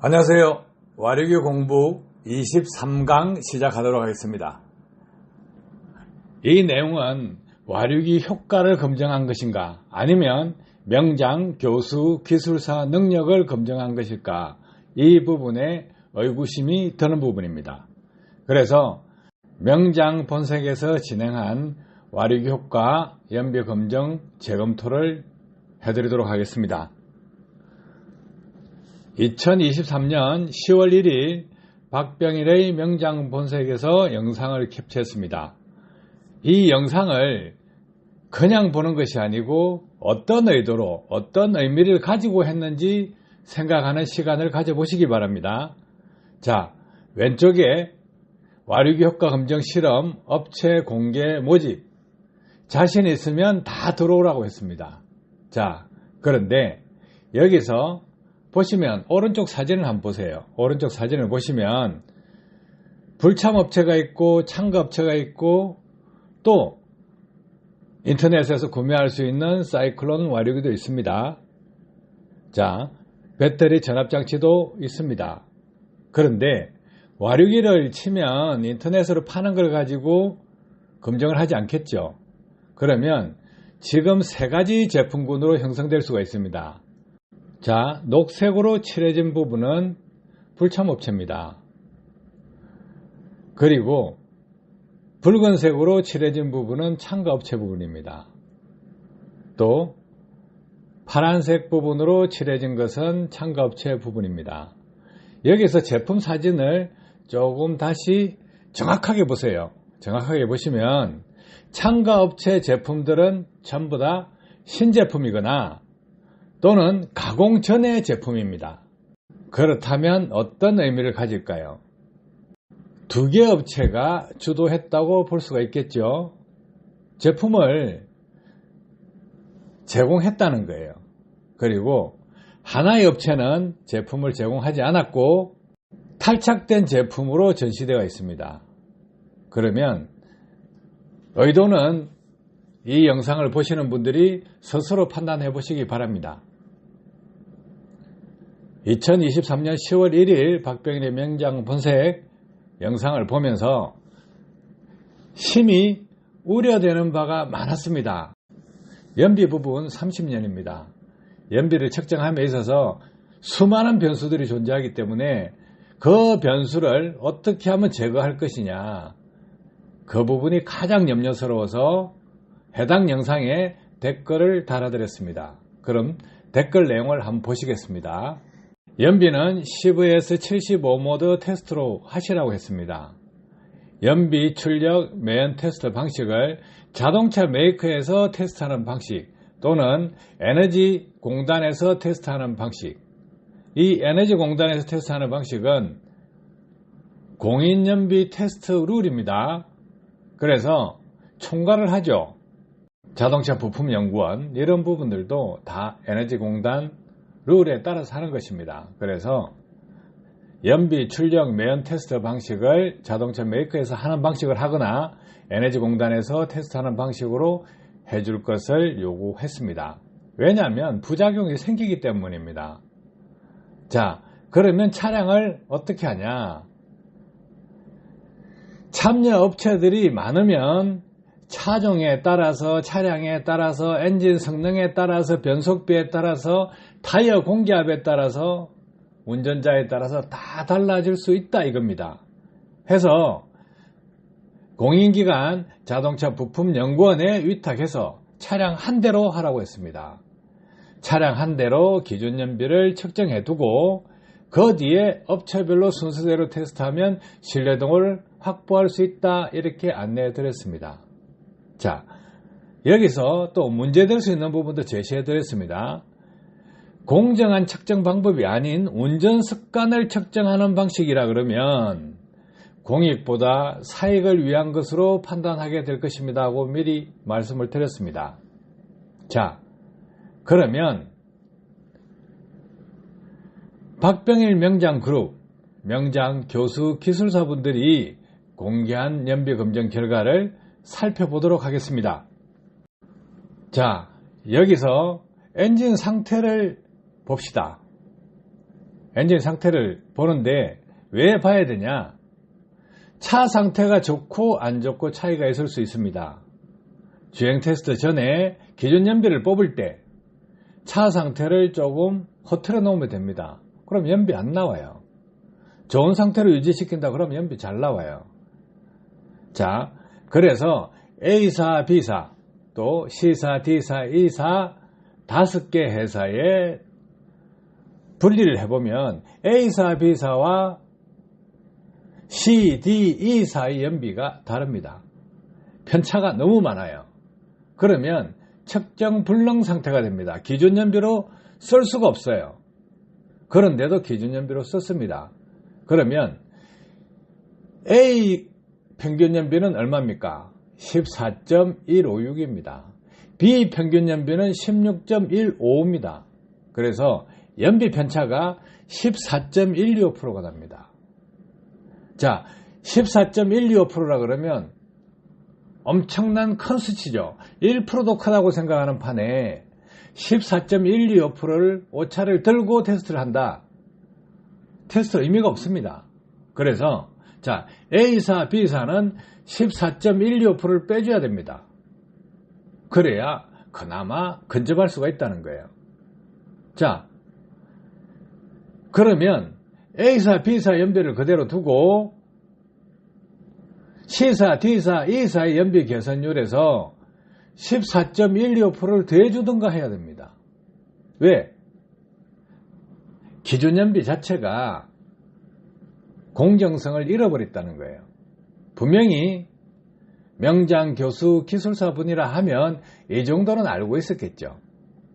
안녕하세요. 와류기 공부 23강 시작하도록 하겠습니다. 이 내용은 와류기 효과를 검증한 것인가 아니면 명장, 교수, 기술사 능력을 검증한 것일까, 이 부분에 의구심이 드는 부분입니다. 그래서 명장 본색에서 진행한 와류기 효과 연비 검증 재검토를 해드리도록 하겠습니다. 2023년 10월 1일 박병일의 명장 본색에서 영상을 캡처했습니다. 이 영상을 그냥 보는 것이 아니고 어떤 의도로 어떤 의미를 가지고 했는지 생각하는 시간을 가져보시기 바랍니다. 자, 왼쪽에 와류기 효과 검증 실험 업체 공개 모집, 자신 있으면 다 들어오라고 했습니다. 자, 그런데 여기서 보시면 오른쪽 사진을 한번 보세요. 오른쪽 사진을 보시면 불참업체가 있고 참가업체가 있고 또 인터넷에서 구매할 수 있는 사이클론 와류기도 있습니다. 자, 배터리 전압장치도 있습니다. 그런데 와류기를 치면 인터넷으로 파는 걸 가지고 검증을 하지 않겠죠. 그러면 지금 세 가지 제품군으로 형성될 수가 있습니다. 자, 녹색으로 칠해진 부분은 불참업체입니다. 그리고 붉은색으로 칠해진 부분은 참가업체 부분입니다. 또 파란색 부분으로 칠해진 것은 참가업체 부분입니다. 여기서 제품 사진을 조금 다시 정확하게 보세요. 정확하게 보시면 참가업체 제품들은 전부 다 신제품이거나 또는 가공 전의 제품입니다. 그렇다면 어떤 의미를 가질까요? 두 개 업체가 주도했다고 볼 수가 있겠죠. 제품을 제공했다는 거예요. 그리고 하나의 업체는 제품을 제공하지 않았고 탈착된 제품으로 전시되어 있습니다. 그러면 의도는 이 영상을 보시는 분들이 스스로 판단해 보시기 바랍니다. 2023년 10월 1일 박병일의 명장 본색 영상을 보면서 심히 우려되는 바가 많았습니다. 연비 부분 30년입니다. 연비를 측정함에 있어서 수많은 변수들이 존재하기 때문에 그 변수를 어떻게 하면 제거할 것이냐, 그 부분이 가장 염려스러워서 해당 영상에 댓글을 달아드렸습니다. 그럼 댓글 내용을 한번 보시겠습니다. 연비는 CVS 75 모드 테스트로 하시라고 했습니다. 연비 출력 매연 테스트 방식을 자동차 메이커에서 테스트하는 방식 또는 에너지 공단에서 테스트하는 방식, 이 에너지 공단에서 테스트하는 방식은 공인연비 테스트 룰입니다. 그래서 총괄을 하죠. 자동차 부품연구원 이런 부분들도 다 에너지공단 룰에 따라서 하는 것입니다. 그래서 연비 출력 매연 테스트 방식을 자동차 메이커에서 하는 방식을 하거나 에너지공단에서 테스트하는 방식으로 해줄 것을 요구했습니다. 왜냐하면 부작용이 생기기 때문입니다. 자, 그러면 차량을 어떻게 하냐? 참여 업체들이 많으면 차종에 따라서, 차량에 따라서, 엔진 성능에 따라서, 변속비에 따라서, 타이어 공기압에 따라서, 운전자에 따라서 다 달라질 수 있다 이겁니다. 해서 공인기관 자동차 부품연구원에 위탁해서 차량 한 대로 하라고 했습니다. 차량 한 대로 기준 연비를 측정해 두고 그 뒤에 업체별로 순서대로 테스트하면 신뢰도를 확보할 수 있다, 이렇게 안내해 드렸습니다. 자, 여기서 또 문제될 수 있는 부분도 제시해 드렸습니다. 공정한 측정 방법이 아닌 운전 습관을 측정하는 방식이라 그러면 공익보다 사익을 위한 것으로 판단하게 될 것입니다 하고 미리 말씀을 드렸습니다. 자, 그러면 박병일 명장 그룹, 명장 교수 기술사분들이 공개한 연비 검증 결과를 살펴보도록 하겠습니다. 자, 여기서 엔진 상태를 봅시다. 엔진 상태를 보는데 왜 봐야 되냐? 차 상태가 좋고 안 좋고 차이가 있을 수 있습니다. 주행 테스트 전에 기존 연비를 뽑을 때 차 상태를 조금 허틀어 놓으면 됩니다. 그럼 연비 안 나와요. 좋은 상태로 유지시킨다 그러면 연비 잘 나와요. 자, 그래서 A사, B사, 또 C사, D사, E사 5개 회사에 분리를 해보면 A사, B사와 C, D, E사의 연비가 다릅니다. 편차가 너무 많아요. 그러면 측정 불능 상태가 됩니다. 기존 연비로 쓸 수가 없어요. 그런데도 기존 연비로 썼습니다. 그러면 A 평균 연비는 얼마입니까? 14.156입니다. B 평균 연비는 16.155입니다. 그래서 연비 편차가 14.125%가 납니다. 자, 14.125%라 그러면 엄청난 큰 수치죠. 1%도 크다고 생각하는 판에 14.125%를 오차를 들고 테스트를 한다. 테스트 의미가 없습니다. 그래서 자, A사, B사는 14.125%를 빼줘야 됩니다. 그래야 그나마 근접할 수가 있다는 거예요. 자, 그러면 A사, B사 연비를 그대로 두고 C사, D사, E사의 연비 개선율에서 14.125%를 더해주든가 해야 됩니다. 왜? 기존 연비 자체가 공정성을 잃어버렸다는 거예요. 분명히 명장 교수 기술사분이라 하면 이 정도는 알고 있었겠죠.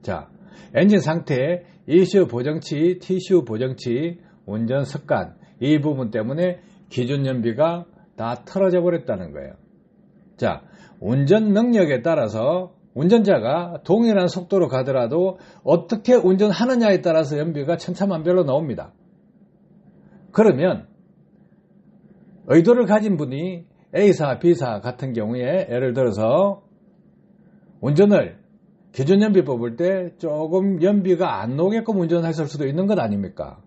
자, 엔진 상태, ECU 보정치, TCU 보정치, 운전 습관 이 부분 때문에 기존 연비가 다 틀어져 버렸다는 거예요. 자, 운전 능력에 따라서 운전자가 동일한 속도로 가더라도 어떻게 운전하느냐에 따라서 연비가 천차만별로 나옵니다. 그러면 의도를 가진 분이 A사, B사 같은 경우에 예를 들어서 운전을 기존 연비 뽑을 때 조금 연비가 안 나오게끔 운전했을 수도 있는 것 아닙니까?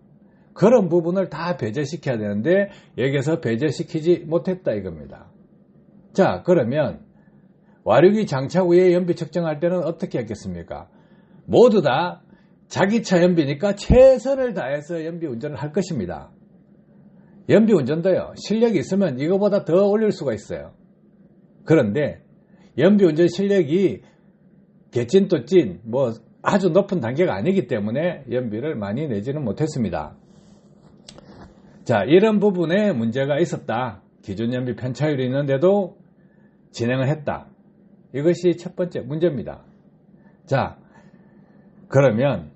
그런 부분을 다 배제시켜야 되는데 여기서 배제시키지 못했다 이겁니다. 자, 그러면 와류기 장착 후에 연비 측정할 때는 어떻게 했겠습니까? 모두 다 자기 차 연비니까 최선을 다해서 연비 운전을 할 것입니다. 연비 운전도요, 실력이 있으면 이거보다 더 올릴 수가 있어요. 그런데 연비 운전 실력이 개찐 또 찐, 뭐 아주 높은 단계가 아니기 때문에 연비를 많이 내지는 못했습니다. 자, 이런 부분에 문제가 있었다. 기존 연비 편차율이 있는데도 진행을 했다. 이것이 첫 번째 문제입니다. 자, 그러면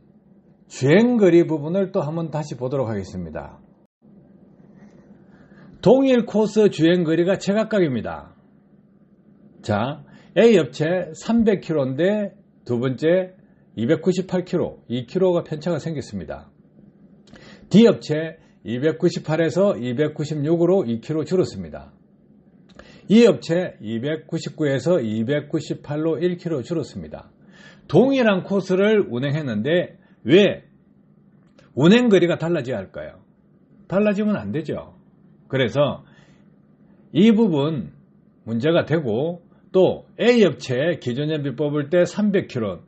주행거리 부분을 또 한번 다시 보도록 하겠습니다. 동일 코스 주행거리가 제각각입니다. 자, A 업체 300km인데 두 번째 298km, 2km가 편차가 생겼습니다. D 업체 298에서 296으로 2km 줄었습니다. E 업체 299에서 298로 1km 줄었습니다. 동일한 코스를 운행했는데 왜 운행거리가 달라져야 할까요? 달라지면 안 되죠. 그래서 이 부분 문제가 되고 또 A 업체 기존연비 뽑을 때 300km,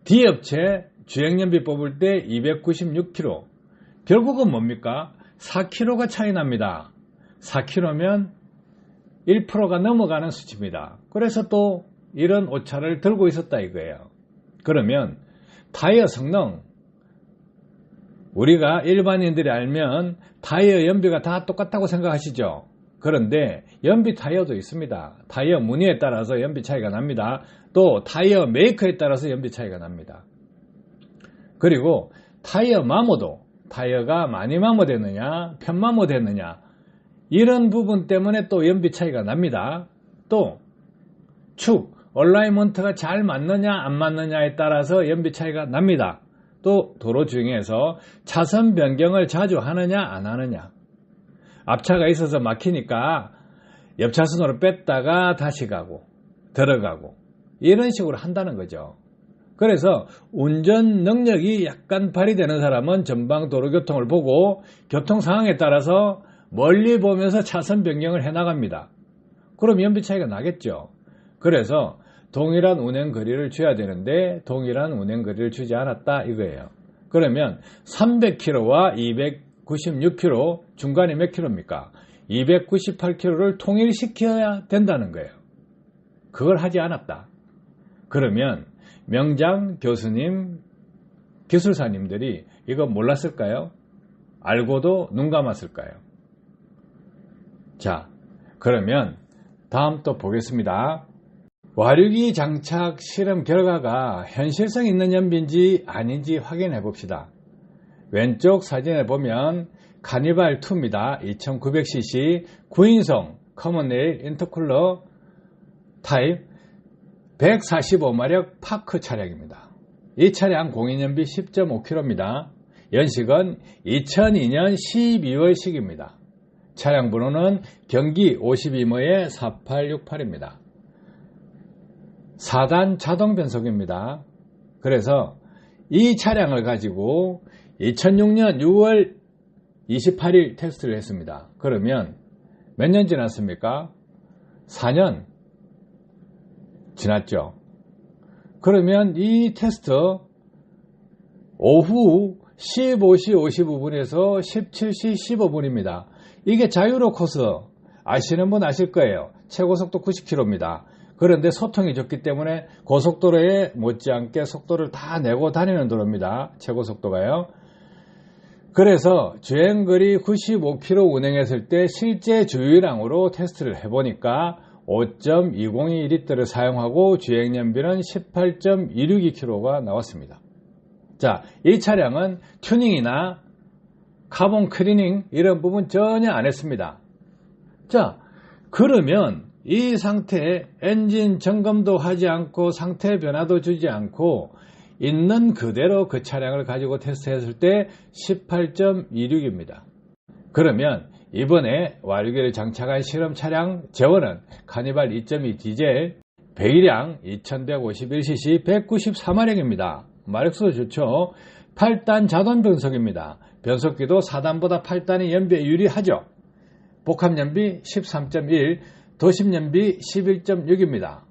D 업체 주행연비 뽑을 때 296km, 결국은 뭡니까? 4km가 차이 납니다. 4km면 1%가 넘어가는 수치입니다. 그래서 또 이런 오차를 들고 있었다 이거예요. 그러면 타이어 성능, 우리가 일반인들이 알면 타이어 연비가 다 똑같다고 생각하시죠? 그런데 연비 타이어도 있습니다. 타이어 무늬에 따라서 연비 차이가 납니다. 또 타이어 메이커에 따라서 연비 차이가 납니다. 그리고 타이어 마모도, 타이어가 많이 마모되느냐 편마모되느냐 이런 부분 때문에 또 연비 차이가 납니다. 또 축, 얼라이먼트가 잘 맞느냐 안 맞느냐에 따라서 연비 차이가 납니다. 또 도로 중에서 차선 변경을 자주 하느냐 안 하느냐, 앞차가 있어서 막히니까 옆차선으로 뺐다가 다시 가고 들어가고 이런 식으로 한다는 거죠. 그래서 운전 능력이 약간 발휘되는 사람은 전방 도로교통을 보고 교통 상황에 따라서 멀리 보면서 차선 변경을 해나갑니다. 그럼 연비 차이가 나겠죠. 그래서 동일한 운행거리를 줘야 되는데 동일한 운행거리를 주지 않았다 이거예요. 그러면 300km와 296km 중간에 몇 킬로입니까? 298km를 통일시켜야 된다는 거예요. 그걸 하지 않았다. 그러면 명장 교수님, 기술사님들이 이거 몰랐을까요? 알고도 눈 감았을까요? 자, 그러면 다음 또 보겠습니다. 와류기 장착 실험 결과가 현실성 있는 연비인지 아닌지 확인해 봅시다. 왼쪽 사진에 보면 카니발2입니다. 2900cc 9인승 커먼레일 인터쿨러 타입 145마력 파크 차량입니다. 이 차량 공인연비 10.5km입니다. 연식은 2002년 12월식입니다. 차량 번호는 경기 52모의 4868입니다. 4단 자동 변속입니다. 그래서 이 차량을 가지고 2006년 6월 28일 테스트를 했습니다. 그러면 몇 년 지났습니까? 4년 지났죠. 그러면 이 테스트 오후 15시 55분에서 17시 15분입니다. 이게 자유로 코스 아시는 분 아실 거예요. 최고속도 90km입니다. 그런데 소통이 좋기 때문에 고속도로에 못지않게 속도를 다 내고 다니는 도로입니다. 최고속도가요. 그래서 주행거리 95km 운행했을 때 실제 주유량으로 테스트를 해보니까 5.202리터를 사용하고 주행연비는 18.262km가 나왔습니다. 자, 이 차량은 튜닝이나 카본 클리닝 이런 부분 전혀 안 했습니다. 자, 그러면 이 상태에 엔진 점검도 하지 않고 상태 변화도 주지 않고 있는 그대로 그 차량을 가지고 테스트했을 때 18.26입니다. 그러면 이번에 와류기를 장착한 실험 차량 제원은 카니발 2.2 디젤 배기량 2151cc 194마력입니다. 마력수도 좋죠. 8단 자동 변속입니다. 변속기도 4단보다 8단이 연비에 유리하죠. 복합연비 13.1, 도심연비 11.6입니다.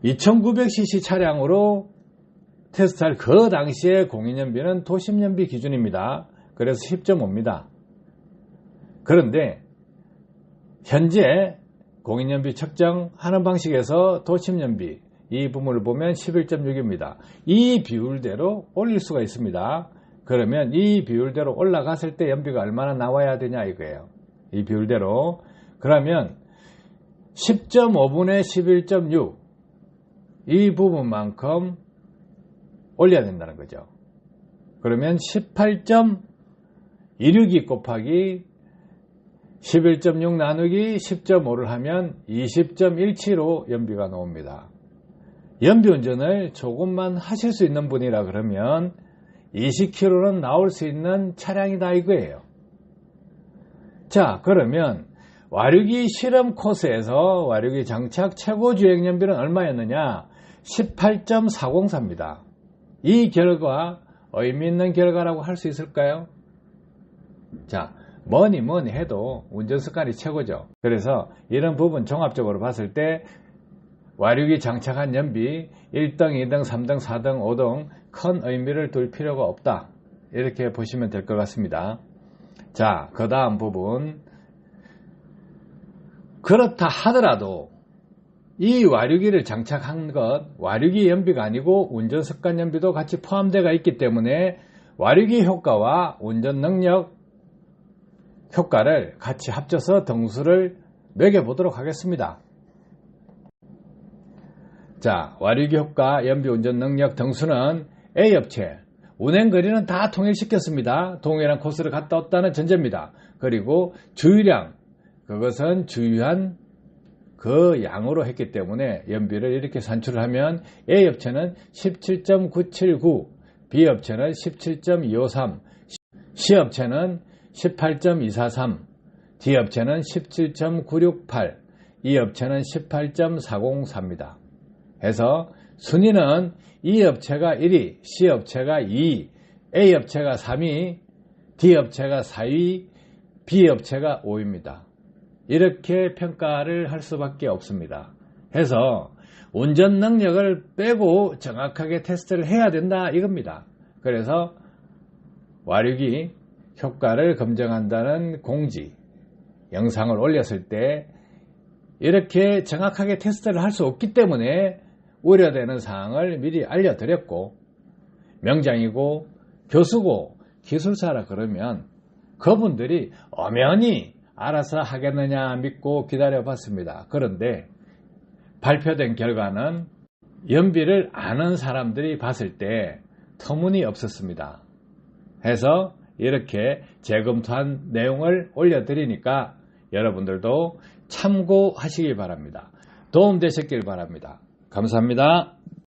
2900cc 차량으로 테스트할 그 당시의 공인연비는 도심연비 기준입니다. 그래서 10.5입니다. 그런데 현재 공인연비 측정하는 방식에서 도심연비 이 부분을 보면 11.6입니다. 이 비율대로 올릴 수가 있습니다. 그러면 이 비율대로 올라갔을 때 연비가 얼마나 나와야 되냐 이거예요. 이 비율대로. 그러면 10.5분의 11.6 이 부분만큼 올려야 된다는 거죠. 그러면 18.162 곱하기 11.6 나누기 10.5를 하면 20.17로 연비가 나옵니다. 연비운전을 조금만 하실 수 있는 분이라 그러면 20km는 나올 수 있는 차량이다 이거예요. 자, 그러면 와류기 실험 코스에서 와류기 장착 최고 주행연비는 얼마였느냐? 18.404입니다. 이 결과 의미 있는 결과라고 할 수 있을까요? 자, 뭐니 해도 운전습관이 최고죠. 그래서 이런 부분 종합적으로 봤을 때 와류기 장착한 연비 1등, 2등, 3등, 4등, 5등 큰 의미를 둘 필요가 없다. 이렇게 보시면 될 것 같습니다. 자, 그 다음 부분. 그렇다 하더라도 이 와류기를 장착한 것, 와류기 연비가 아니고 운전습관 연비도 같이 포함되어 있기 때문에 와류기 효과와 운전 능력 효과를 같이 합쳐서 등수를 매겨보도록 하겠습니다. 자, 와류기 효과, 연비 운전 능력 등수는 A업체, 운행거리는 다 통일시켰습니다. 동일한 코스를 갔다 왔다는 전제입니다. 그리고 주유량, 그것은 주유한 그 양으로 했기 때문에 연비를 이렇게 산출을 하면 A업체는 17.979, B업체는 17.253, C업체는 18.243, D업체는 17.968, E업체는 18.404입니다. 해서 순위는 E 업체가 1위, C 업체가 2위, A 업체가 3위, D 업체가 4위, B 업체가 5위입니다. 이렇게 평가를 할 수밖에 없습니다. 해서 운전 능력을 빼고 정확하게 테스트를 해야 된다 이겁니다. 그래서 와류기 효과를 검증한다는 공지 영상을 올렸을 때 이렇게 정확하게 테스트를 할 수 없기 때문에 우려되는 사항을 미리 알려드렸고, 명장이고 교수고 기술사라 그러면 그분들이 엄연히 알아서 하겠느냐 믿고 기다려봤습니다. 그런데 발표된 결과는 연비를 아는 사람들이 봤을 때 터무니없었습니다. 해서 이렇게 재검토한 내용을 올려드리니까 여러분들도 참고하시기 바랍니다. 도움되셨길 바랍니다. 감사합니다.